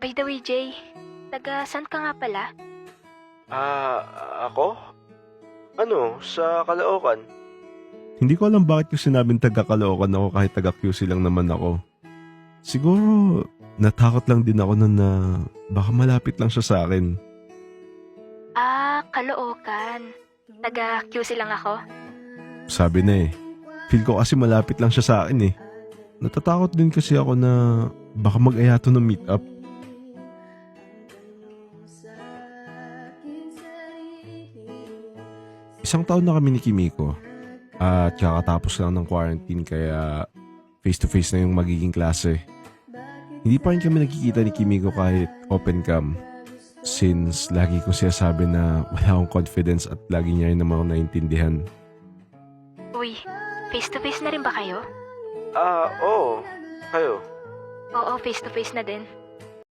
By the way, Jay, taga saan ka nga pala? Ako? Ano, sa Caloocan? Hindi ko alam bakit ko sinabing taga-Caloocan ako kahit taga-QC lang naman ako. Siguro, natakot lang din ako nun na baka malapit lang siya sa akin. Caloocan. Taga QC lang ako. Sabi na eh. Feel ko kasi malapit lang siya sa akin eh. Natatakot din kasi ako na baka mag-aya to ng meet-up. Isang taon na kami ni Kimiko. At kakatapos lang ng quarantine kaya face-to-face na yung magiging klase. Hindi pa rin kami nagkikita ni Kimiko kahit open cam. Since lagi ko siya sabi na wala akong confidence at lagi niya rin naman ako naiintindihan. Uy, face-to-face na rin ba kayo? Oo. Kayo? Oo, face-to-face na din.